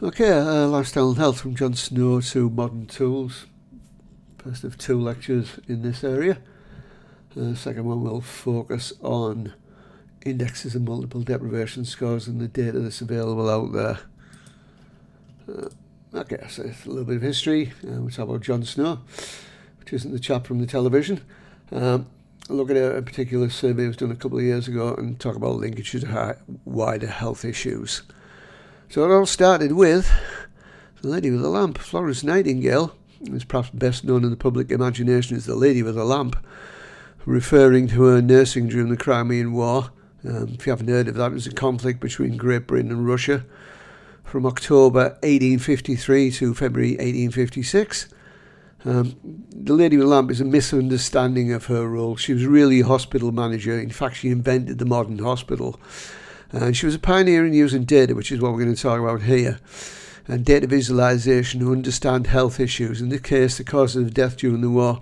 Okay, lifestyle and health from John Snow to modern tools. First of two lectures in this area. Second one will focus on indexes and multiple deprivation scores and the data that's available out there. Okay, so it's a little bit of history. We'll talk about John Snow, which isn't the chap from the television. Look at a particular survey that was done a couple of years ago and talk about linkages to wider health issues. So it all started with the lady with the lamp, Florence Nightingale, who's perhaps best known in the public imagination as the lady with the lamp, referring to her nursing during the Crimean War. If you haven't heard of that, it was a conflict between Great Britain and Russia from October 1853 to February 1856. The lady with the lamp is a misunderstanding of her role. She was really a hospital manager. In fact, she invented the modern hospital. And she was a pioneer in using data, which is what we're going to talk about here, and data visualization to understand health issues, in this case the causes of death during the war.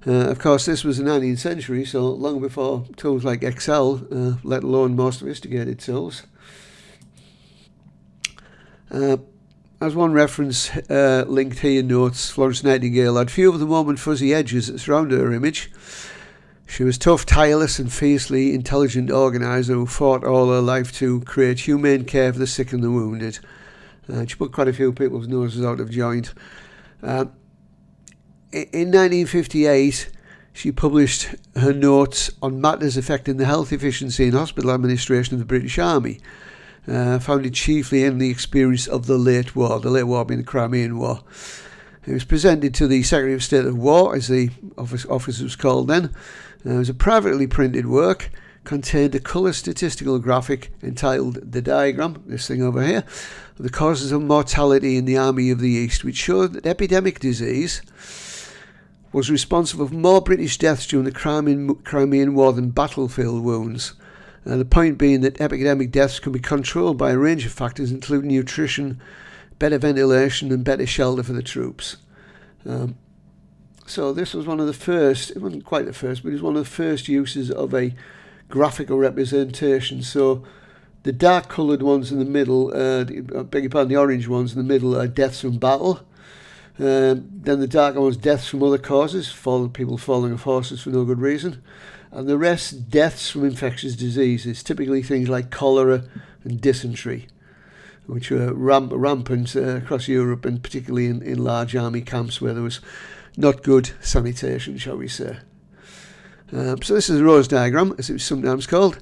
Of course, this was the 19th century, so long before tools like Excel, let alone more sophisticated tools. As one reference linked here notes, Florence Nightingale had few of the warm and fuzzy edges that surrounded her image. She was tough, tireless and fiercely intelligent organiser who fought all her life to create humane care for the sick and the wounded. She put quite a few people's noses out of joint. In 1958, she published her notes on matters affecting the health efficiency and hospital administration of the British Army, founded chiefly in the experience of the late war being the Crimean War. It was presented to the Secretary of State of War, as the office was called then. It was a privately printed work, contained a colour statistical graphic entitled The Diagram, this thing over here, of the causes of mortality in the Army of the East, which showed that epidemic disease was responsible for more British deaths during the Crimean War than battlefield wounds. The point being that epidemic deaths can be controlled by a range of factors, including nutrition, better ventilation and better shelter for the troops. So this was one of the first, it wasn't quite the first, but it was one of the first uses of a graphical representation. So the dark coloured ones in the middle, the orange ones in the middle are deaths from battle. Then the darker ones, deaths from other causes, people falling off horses for no good reason. And the rest, deaths from infectious diseases, typically things like cholera and dysentery, which were rampant across Europe and particularly in large army camps where there was not good sanitation, shall we say. So this is a rose diagram, as it was sometimes called,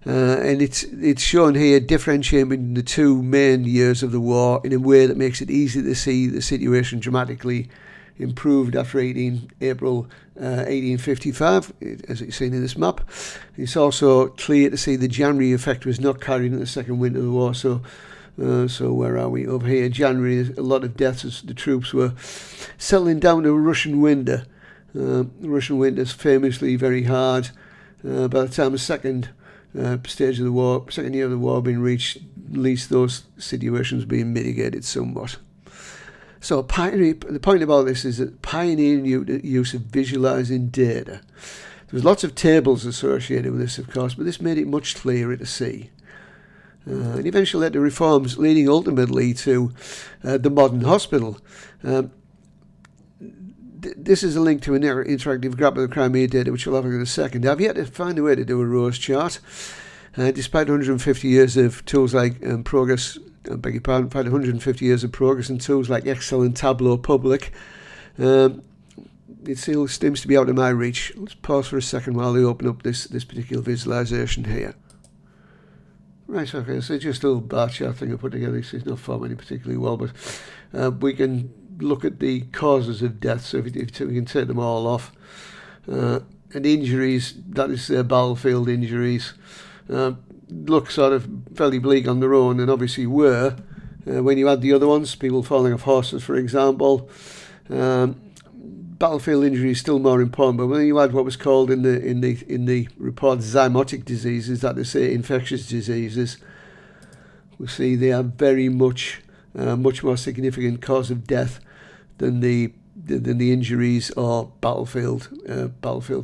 and it's shown here differentiating between the two main years of the war in a way that makes it easy to see the situation dramatically improved after April 1855, as it's seen in this map. It's also clear to see the January effect was not carried in the second winter of the war. So where are we? Over here, January, a lot of deaths as the troops were settling down to a Russian winter. Russian winter's famously very hard. By the time the second stage of the war, second year of the war being reached, at least those situations being mitigated somewhat. So the point about this is that pioneering use of visualising data. There was lots of tables associated with this, of course, but this made it much clearer to see. And eventually led to reforms leading ultimately to the modern hospital. This is a link to an interactive graph of the Crimea data, which we'll have in a second. I've yet to find a way to do a rose chart. Despite 150 years of tools like progress, I beg your pardon, 150 years of progress in tools like Excel and Tableau Public, it still seems to be out of my reach. Let's pause for a second while they open up this particular visualization here. Right, okay, so just a little bar chart thing I put together. It's not formatting particularly well, but we can look at the causes of death, so if we can take them all off. And injuries, that is battlefield injuries, look sort of fairly bleak on their own, and obviously were when you add the other ones, people falling off horses, for example. Battlefield injury is still more important, but when you add what was called in the report zymotic diseases, that is, say, infectious diseases, we see they are very much more significant cause of death than the injuries or battlefield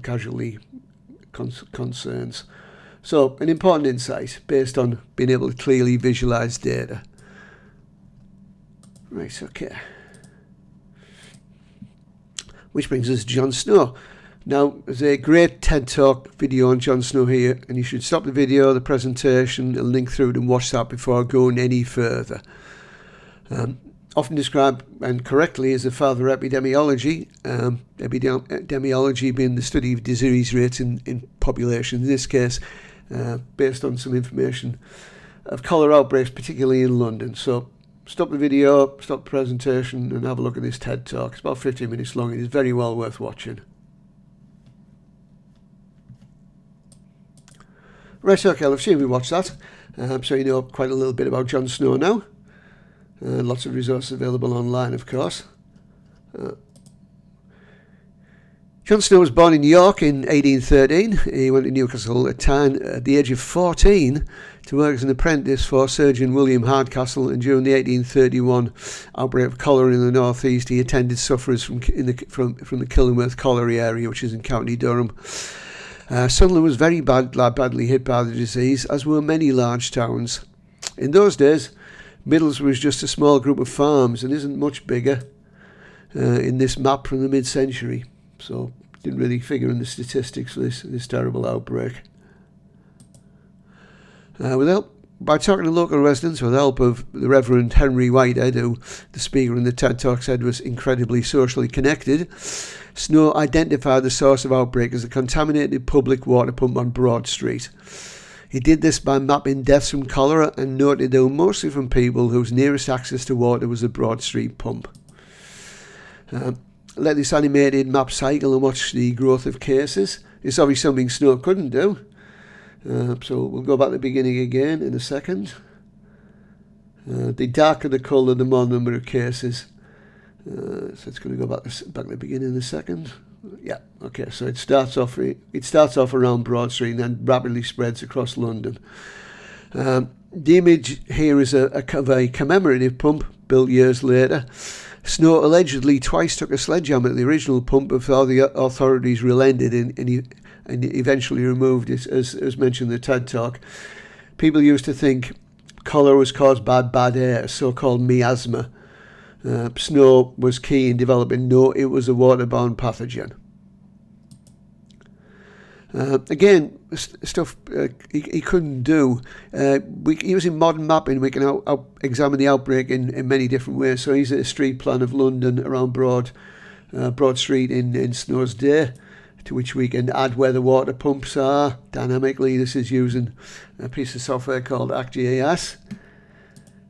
casualty concerns. So an important insight based on being able to clearly visualize data. Right, okay. Which brings us to Jon Snow. Now, there's a great TED Talk video on Jon Snow here, and you should stop the video, the presentation, and link through it and watch that before going any further. Often described, and correctly, as the father of epidemiology, epidemiology being the study of disease rates in population, in this case, based on some information of cholera outbreaks, particularly in London. So, stop the video, stop the presentation, and have a look at this TED Talk. It's about 15 minutes long. It is very well worth watching. Right, okay, I've seen we watched that. So you know quite a little bit about Jon Snow now. Lots of resources available online, of course. Jon Snow was born in York in 1813. He went to Newcastle at the age of 14 to work as an apprentice for Surgeon William Hardcastle, and during the 1831 outbreak of cholera in the north east, he attended sufferers from the Killingworth colliery area, which is in County Durham. Sunderland was very badly hit by the disease, as were many large towns. In those days, Middles was just a small group of farms and isn't much bigger in this map from the mid-century. So didn't really figure in the statistics for this terrible outbreak. By talking to local residents with the help of the Reverend Henry Whitehead, who the speaker in the TED Talk said was incredibly socially connected, Snow identified the source of outbreak as a contaminated public water pump on Broad Street. He did this by mapping deaths from cholera and noted they were mostly from people whose nearest access to water was a Broad Street pump. Let this animated map cycle and watch the growth of cases. It's obviously something Snow couldn't do. So we'll go back to the beginning again in a second. The darker the colour, the more number of cases. So it's going to go back to the beginning in a second. Yeah, okay. So it starts off around Broad Street and then rapidly spreads across London. The image here is of a commemorative pump built years later. Snow allegedly twice took a sledgehammer at the original pump before the authorities relented and eventually removed it, as mentioned in the TED Talk. People used to think cholera was caused by bad air, so-called miasma. Snow was key in developing it was a waterborne pathogen. Again, stuff he couldn't do. Using modern mapping, we can examine the outbreak in many different ways. So he's at a street plan of London around Broad Street in Snow's day, to which we can add where the water pumps are dynamically. This is using a piece of software called ArcGIS.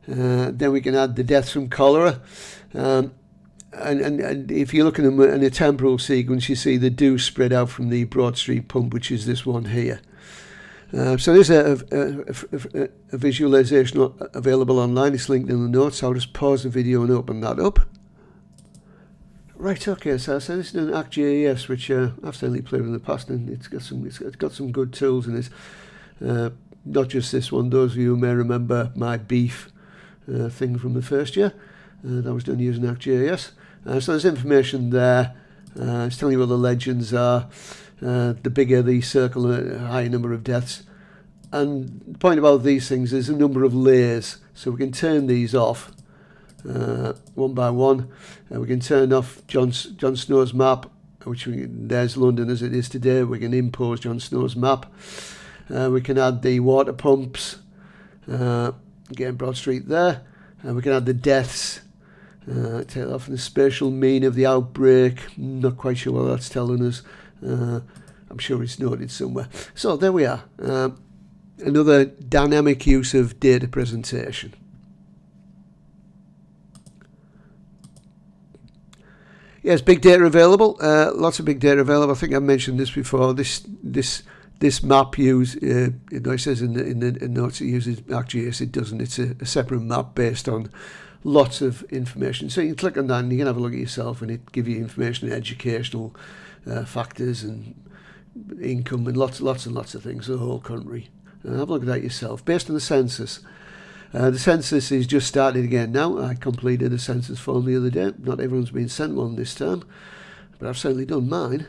Then we can add the deaths from cholera. And if you look at them in a temporal sequence, you see the dew spread out from the Broad Street pump, which is this one here. So there's a visualisation available online. It's linked in the notes. I'll just pause the video and open that up. Right, okay, so this is an ArcGIS, which I've certainly played with in the past, and it's got some good tools in it. Not just this one. Those of you who may remember my beef thing from the first year, that was done using ArcGIS. So there's information there. It's telling you what the legends are. The bigger the circle, the higher number of deaths. And the point about these things is a number of layers. So we can turn these off one by one. We can turn off Jon Snow's map, which there's London as it is today. We can impose Jon Snow's map. We can add the water pumps. Again, Broad Street there. We can add the deaths. Take off the spatial mean of the outbreak. Not quite sure what that's telling us. I'm sure it's noted somewhere. So there we are. Another dynamic use of data presentation. Yes, big data available. Lots of big data available. I think I mentioned this before. This map it says in the notes it uses ArcGIS. It doesn't. It's a separate map based on lots of information. So you can click on that and you can have a look at yourself, and it gives you information, educational factors and income and lots and lots of things, the whole country. Have a look at that yourself. Based on the census. The census is just started again now. I completed a census form the other day. Not everyone's been sent one this time, but I've certainly done mine.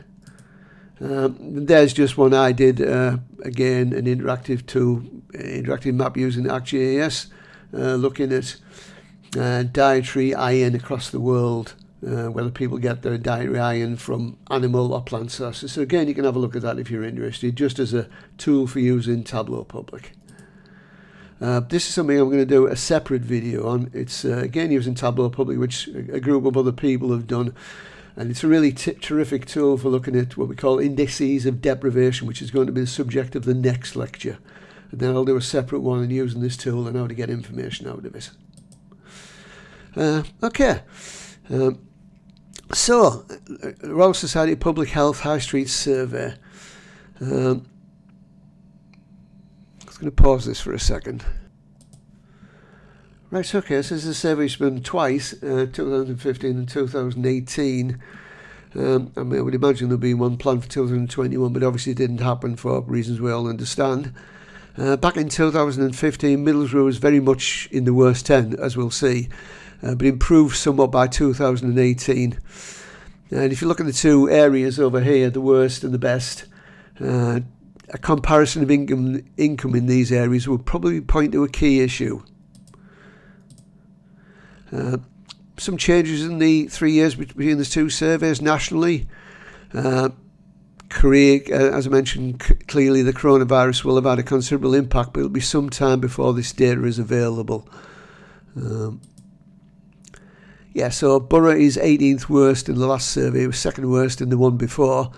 There's just one I did, again, an interactive map using ArcGIS, looking at dietary iron across the world, whether people get their dietary iron from animal or plant sources. So again, you can have a look at that if you're interested, just as a tool for using Tableau Public. This is something I'm going to do a separate video on. It's again using Tableau Public, which a group of other people have done, and it's a really terrific tool for looking at what we call indices of deprivation, which is going to be the subject of the next lecture. And then I'll do a separate one on using this tool and how to get information out of it. Okay. So, Royal Society of Public Health High Street Survey. I'm just going to pause this for a second. Right, okay, so this is a survey which has been twice, 2015 and 2018. I would imagine there'll be one planned for 2021, but obviously it didn't happen for reasons we all understand. Back in 2015, Middlesbrough was very much in the worst 10, as we'll see, but improved somewhat by 2018. And if you look at the two areas over here, the worst and the best, a comparison of income in these areas will probably point to a key issue. Some changes in the 3 years between the two surveys nationally. As I mentioned, clearly the coronavirus will have had a considerable impact, but it'll be some time before this data is available. So Borough is 18th worst in the last survey, it was second worst in the one before.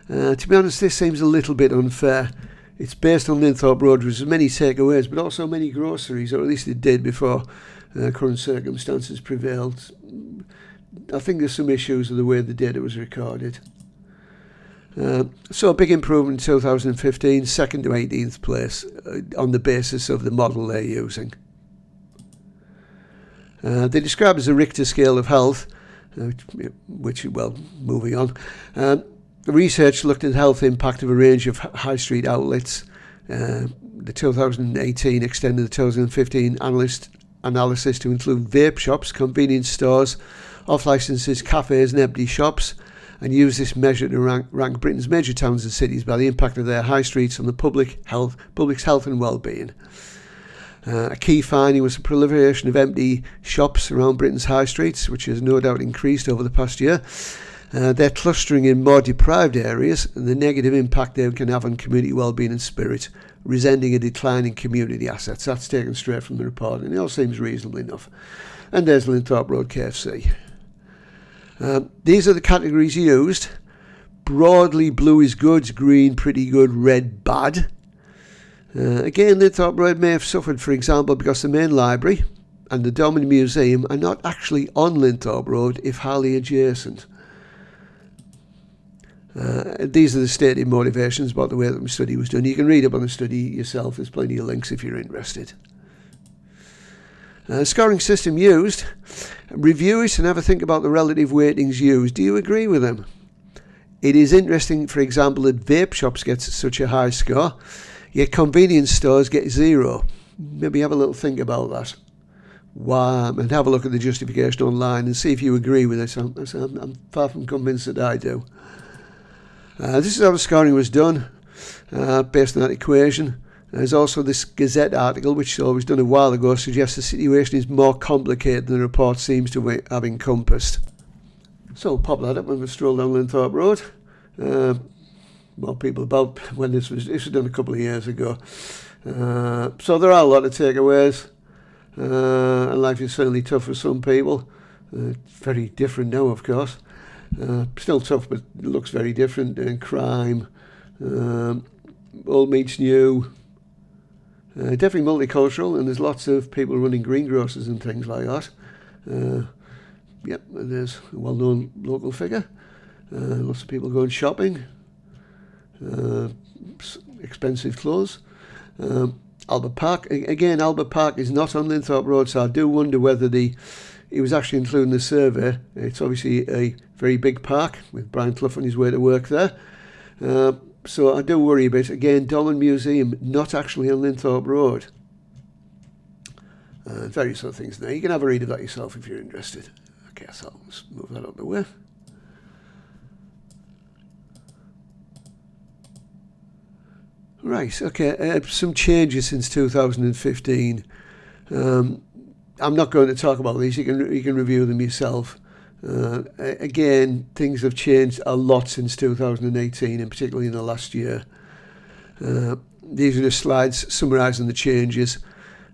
To be honest, this seems a little bit unfair. It's based on Linthorpe Road, which has many takeaways, but also many groceries, or at least it did before current circumstances prevailed. I think there's some issues with the way the data was recorded. So a big improvement in 2015, second to 18th place on the basis of the model they're using. They describe it as a Richter scale of health, moving on. The research looked at the health impact of a range of high street outlets. The 2018 extended the 2015 analysis to include vape shops, convenience stores, off-licenses, cafes and empty shops, and use this measure to rank Britain's major towns and cities by the impact of their high streets on the public's health and well-being. A key finding was the proliferation of empty shops around Britain's high streets, which has no doubt increased over the past year. They're clustering in more deprived areas, and the negative impact they can have on community well-being and spirit, resenting a decline in community assets. That's taken straight from the report, and it all seems reasonable enough. And there's Linthorpe Road KFC. These are the categories used. Broadly, blue is good, green pretty good, red bad. Again, Linthorpe Road may have suffered, for example, because the main library and the Dorman Museum are not actually on Linthorpe Road, if hardly adjacent. These are the stated motivations about the way that the study was done. You can read up on the study yourself. There's plenty of links if you're interested. Scoring system used. Review it and have a think about the relative weightings used. Do you agree with them? It is interesting, for example, that vape shops get such a high score, yet convenience stores get 0. Maybe have a little think about that. Why? And have a look at the justification online and see if you agree with it. I'm far from convinced that I do. This is how the scoring was done, based on that equation. There's also this Gazette article, which was done a while ago, suggests the situation is more complicated than the report seems to have encompassed. So we'll pop that up when we stroll down Linthorpe Road. More people about when this was done a couple of years ago. So there are a lot of takeaways, and life is certainly tough for some people. Very different now, of course. Still tough, but it looks very different. And crime, old meets new. Definitely multicultural, and there's lots of people running greengrocers and things like that. And there's a well-known local figure. Lots of people going shopping. Expensive clothes. Albert Park. Again, Albert Park is not on Linthorpe Road, so I do wonder whether it was actually included in the survey. It's obviously a very big park with Brian Clough on his way to work there. So I do worry a bit. Again, Dorman Museum, not actually on Linthorpe Road. Various other things there. You can have a read of that yourself if you're interested. Okay, so let's move that out of the way. Right, okay, some changes since 2015. I'm not going to talk about these. You can review them yourself. Again, things have changed a lot since 2018, and particularly in the last year. These are the slides summarising the changes.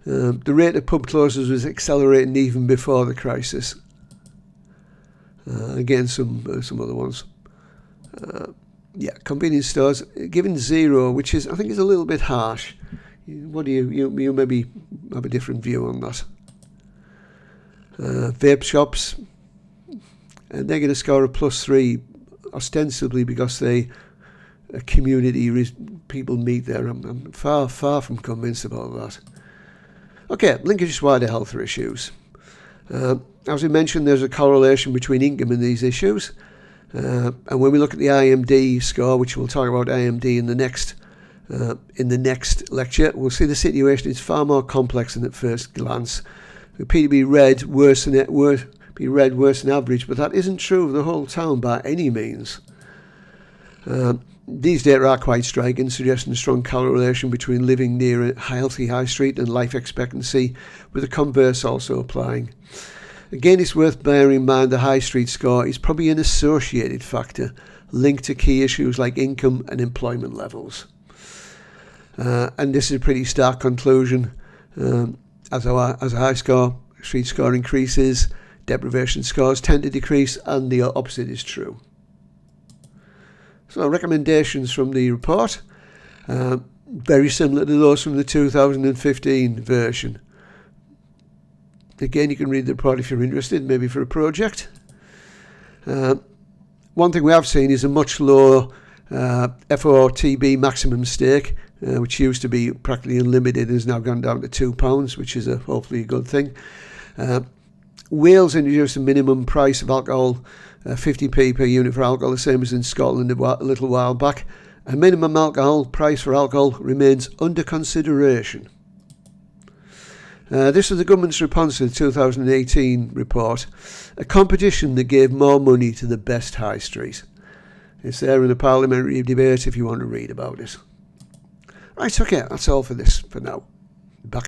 The rate of pub closures was accelerating even before the crisis. Again, some other ones. Yeah, convenience stores given 0, which is, I think, is a little bit harsh. What do you maybe have a different view on that? Vape shops, and they're going to score a +3, ostensibly because they a community people meet there. I'm far from convinced about that. Okay, linkage to wider health issues. As we mentioned, there's a correlation between income and these issues. And when we look at the IMD score, which we'll talk about IMD in the next lecture, we'll see the situation is far more complex than at first glance. It appears to be worse than average, but that isn't true of the whole town by any means. These data are quite striking, suggesting a strong correlation between living near a healthy high street and life expectancy, with the converse also applying. Again, it's worth bearing in mind the high street score is probably an associated factor linked to key issues like income and employment levels. And this is a pretty stark conclusion. As a high street score increases, deprivation scores tend to decrease, and the opposite is true. So recommendations from the report, very similar to those from the 2015 version. Again, you can read the report if you're interested, maybe for a project. One thing we have seen is a much lower FOTB maximum stake, which used to be practically unlimited, has now gone down to £2, which is hopefully a good thing. Wales introduced a minimum price of alcohol, 50p per unit for alcohol, the same as in Scotland a little while back. A minimum alcohol price for alcohol remains under consideration. This was the government's response to the 2018 report, a competition that gave more money to the best high street. It's there in the parliamentary debate if you want to read about it. Right, okay, that's all for this for now. Back